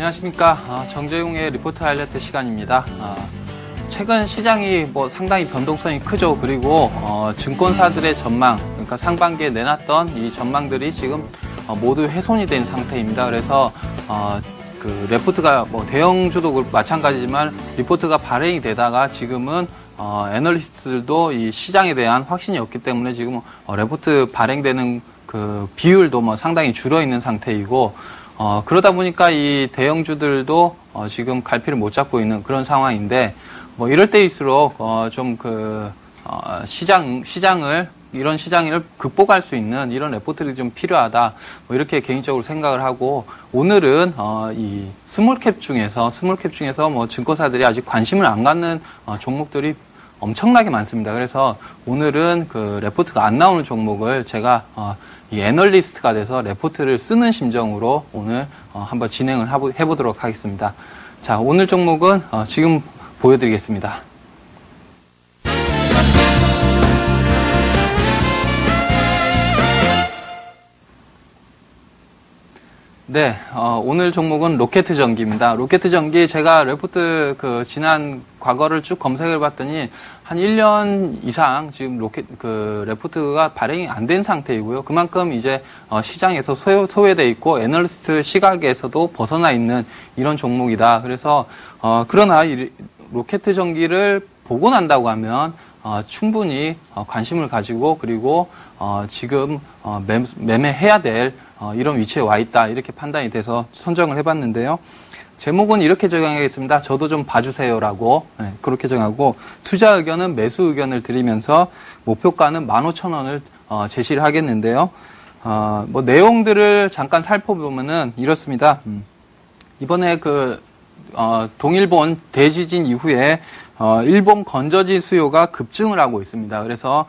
안녕하십니까. 정재용의 리포트 하이라이트 시간입니다. 최근 시장이 상당히 변동성이 크죠. 그리고 증권사들의 전망, 그러니까 상반기에 내놨던 이 전망들이 지금 모두 훼손이 된 상태입니다. 그래서 그 레포트가 대형주도 마찬가지지만 리포트가 발행이 되다가 지금은 애널리스트들도 이 시장에 대한 확신이 없기 때문에 지금 레포트 발행되는 그 비율도 상당히 줄어 있는 상태이고, 그러다 보니까 이 대형주들도 지금 갈피를 못 잡고 있는 그런 상황인데, 이럴 때일수록 이런 시장을 극복할 수 있는 이런 레포트들이 좀 필요하다, 이렇게 개인적으로 생각을 하고, 오늘은 이 스몰캡 중에서 증권사들이 아직 관심을 안 갖는 종목들이 엄청나게 많습니다. 그래서 오늘은 그 레포트가 안 나오는 종목을 제가 이 애널리스트가 돼서 레포트를 쓰는 심정으로 오늘 한번 진행을 해보도록 하겠습니다. 자, 오늘 종목은 지금 보여드리겠습니다. 네, 오늘 종목은 로켓전기입니다. 로켓전기, 제가 레포트 지난 과거를 쭉 검색을 봤더니 한 1년 이상 지금 레포트가 발행이 안 된 상태이고요. 그만큼 이제 시장에서 소외돼 있고 애널리스트 시각에서도 벗어나 있는 이런 종목이다. 그래서 그러나 이 로켓전기를 보고 난다고 하면 충분히 관심을 가지고, 그리고 지금 매매해야 될 이런 위치에 와 있다, 이렇게 판단이 돼서 선정을 해봤는데요. 제목은 이렇게 정하겠습니다. 저도 좀 봐주세요라고, 그렇게 정하고, 투자 의견은 매수 의견을 드리면서 목표가는 15,000원을 제시를 하겠는데요. 내용들을 잠깐 살펴보면은 이렇습니다. 이번에 동일본 대지진 이후에 일본 건전지 수요가 급증을 하고 있습니다. 그래서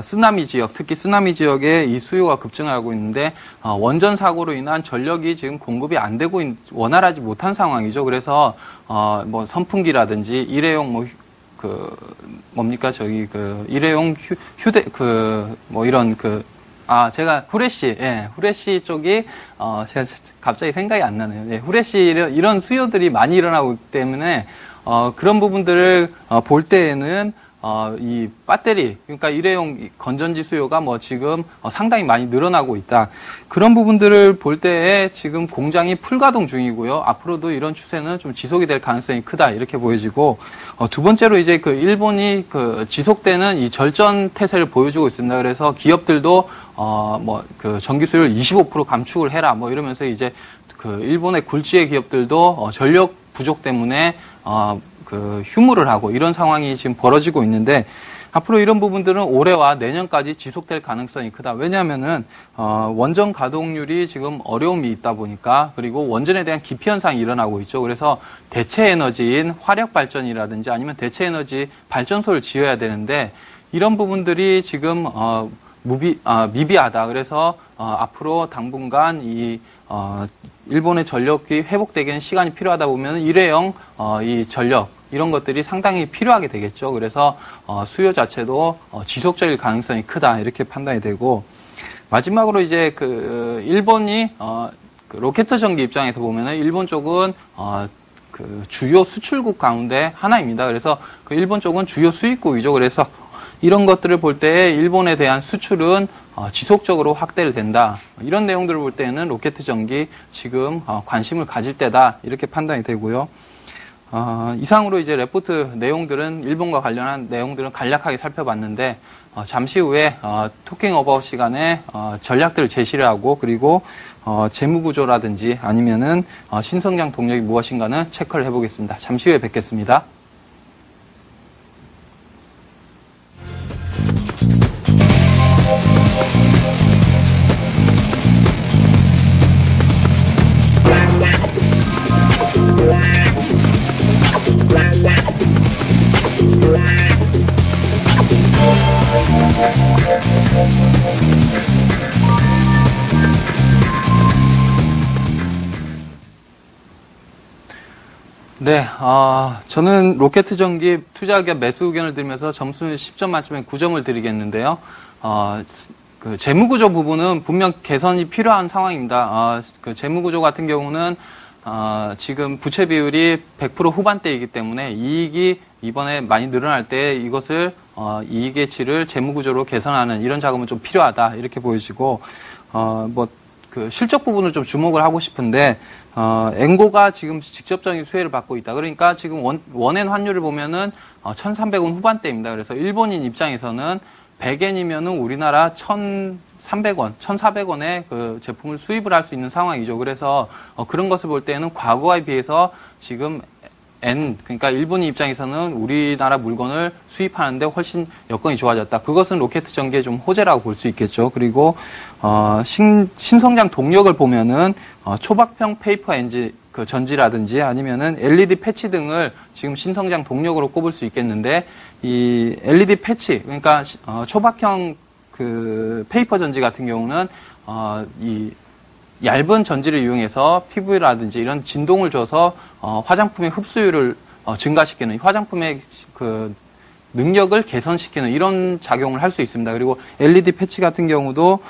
쓰나미 지역, 특히 쓰나미 지역에 이 수요가 급증을 하고 있는데, 원전 사고로 인한 전력이 지금 공급이 안 되고 원활하지 못한 상황이죠. 그래서 선풍기라든지 일회용 일회용 제가 후레쉬 쪽이, 제가 갑자기 생각이 안 나네요. 네, 후레쉬 이런 수요들이 많이 일어나고 있기 때문에, 그런 부분들을 볼 때에는 이 배터리, 그러니까 일회용 건전지 수요가 지금 상당히 많이 늘어나고 있다. 그런 부분들을 볼 때에 지금 공장이 풀가동 중이고요. 앞으로도 이런 추세는 좀 지속이 될 가능성이 크다, 이렇게 보여지고, 두 번째로 이제 일본이 지속되는 이 절전 태세를 보여주고 있습니다. 그래서 기업들도 전기 수요를 25% 감축을 해라, 이러면서 이제 일본의 굴지의 기업들도 전력 부족 때문에 휴무를 하고 이런 상황이 지금 벌어지고 있는데, 앞으로 이런 부분들은 올해와 내년까지 지속될 가능성이 크다. 왜냐하면은 원전 가동률이 지금 어려움이 있다 보니까, 그리고 원전에 대한 기피 현상이 일어나고 있죠. 그래서 대체 에너지인 화력 발전이라든지 아니면 대체 에너지 발전소를 지어야 되는데, 이런 부분들이 지금 미비하다. 그래서 앞으로 당분간 일본의 전력이 회복되기에는 시간이 필요하다 보면 일회용 이 전력, 이런 것들이 상당히 필요하게 되겠죠. 그래서 수요 자체도 지속적일 가능성이 크다, 이렇게 판단이 되고, 마지막으로 이제 일본이 로켓 전기 입장에서 보면은 일본 쪽은 주요 수출국 가운데 하나입니다. 그래서 일본 쪽은 주요 수입국이죠. 그래서 이런 것들을 볼 때 일본에 대한 수출은 지속적으로 확대를 된다. 이런 내용들을 볼 때는 로켓 전기 지금 관심을 가질 때다, 이렇게 판단이 되고요. 이상으로 이제 레포트 내용들은, 일본과 관련한 내용들은 간략하게 살펴봤는데, 잠시 후에 토킹 어바웃 시간에 전략들을 제시를 하고, 그리고 재무구조라든지 아니면은 신성장 동력이 무엇인가는 체크를 해보겠습니다. 잠시 후에 뵙겠습니다. 네, 저는 로켓 전기 투자 의견 매수 의견을 드리면서 점수 10점 만점에 9점을 드리겠는데요. 재무구조 부분은 분명 개선이 필요한 상황입니다. 재무구조 같은 경우는 지금 부채 비율이 100% 후반대이기 때문에 이익이 이번에 많이 늘어날 때 이것을 이익의 질을 재무구조로 개선하는 이런 작업은 좀 필요하다 이렇게 보여지고 그 실적 부분을 좀 주목을 하고 싶은데 앵고가 지금 직접적인 수혜를 받고 있다. 그러니까 지금 원엔 환율을 보면은 1,300원 후반대입니다. 그래서 일본인 입장에서는 100엔이면은 우리나라 1,300원, 1,400원에 그 제품을 수입을 할 수 있는 상황이죠. 그래서 그런 것을 볼 때는 과거에 비해서 지금 그러니까 일본인 입장에서는 우리나라 물건을 수입하는데 훨씬 여건이 좋아졌다. 그것은 로켓 전기의 좀 호재라고 볼 수 있겠죠. 그리고 신성장 동력을 보면은 초박형 페이퍼 엔진 그 전지라든지 아니면은 LED 패치 등을 지금 신성장 동력으로 꼽을 수 있겠는데 이 LED 패치 그러니까 초박형 그 페이퍼 전지 같은 경우는 이 얇은 전지를 이용해서 피부라든지 이런 진동을 줘서 화장품의 흡수율을 증가시키는 화장품의 그 능력을 개선시키는 이런 작용을 할 수 있습니다. 그리고 LED 패치 같은 경우도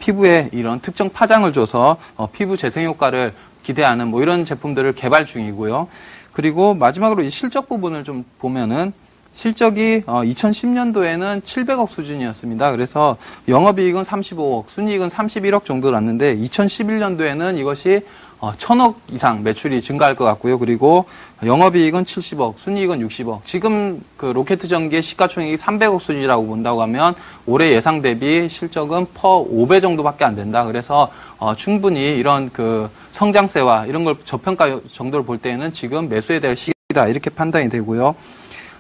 피부에 이런 특정 파장을 줘서 피부 재생 효과를 기대하는 뭐 이런 제품들을 개발 중이고요. 그리고 마지막으로 이 실적 부분을 좀 보면은 실적이 2010년도에는 700억 수준이었습니다. 그래서 영업이익은 35억, 순이익은 31억 정도 났는데 2011년도에는 이것이 1,000억 이상 매출이 증가할 것 같고요. 그리고 영업이익은 70억, 순이익은 60억. 지금 그 로켓 전기의 시가총액이 300억 수준이라고 본다고 하면 올해 예상 대비 실적은 퍼 5배 정도밖에 안 된다. 그래서 충분히 이런 그 성장세와 이런 걸 저평가 정도를 볼 때에는 지금 매수해야 될 시기다. 이렇게 판단이 되고요.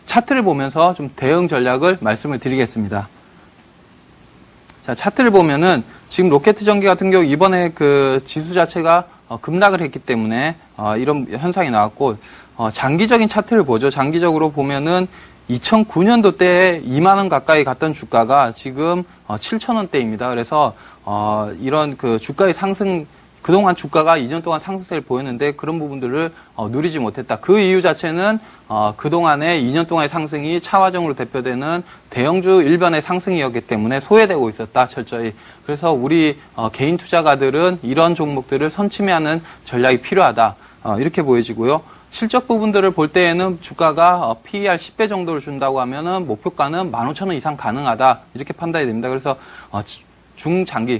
차트를 보면서 좀 대응 전략을 말씀을 드리겠습니다. 자, 차트를 보면은 지금 로켓 전기 같은 경우 이번에 그 지수 자체가 급락을 했기 때문에 이런 현상이 나왔고 장기적인 차트를 보죠. 장기적으로 보면은 2009년도 때에 2만 원 가까이 갔던 주가가 지금 7,000원대입니다. 그래서 이런 그 주가의 상승 그동안 주가가 2년 동안 상승세를 보였는데 그런 부분들을 누리지 못했다. 그 이유 자체는 그동안의 2년 동안의 상승이 차화정으로 대표되는 대형주 일변의 상승이었기 때문에 소외되고 있었다. 철저히. 그래서 우리 개인 투자가들은 이런 종목들을 선침해하는 전략이 필요하다. 이렇게 보여지고요. 실적 부분들을 볼 때에는 주가가 PER 10배 정도를 준다고 하면은 목표가는 15,000원 이상 가능하다. 이렇게 판단이 됩니다. 그래서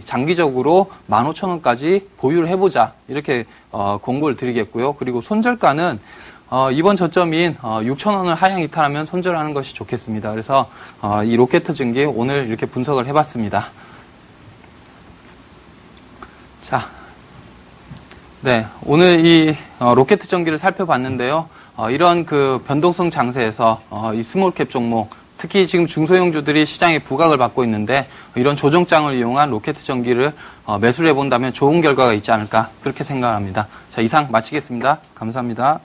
장기적으로 15,000원까지 보유를 해보자. 이렇게 공고를 드리겠고요. 그리고 손절가는 이번 저점인 6,000원을 하향 이탈하면 손절하는 것이 좋겠습니다. 그래서 이 로켓 전기 오늘 이렇게 분석을 해봤습니다. 자, 네, 오늘 이 로켓 전기를 살펴봤는데요. 이런 그 변동성 장세에서 이 스몰캡 종목 특히 지금 중소형주들이 시장에 부각을 받고 있는데 이런 조정장을 이용한 로켓 전기를 매수를 해본다면 좋은 결과가 있지 않을까 그렇게 생각합니다. 자, 이상 마치겠습니다. 감사합니다.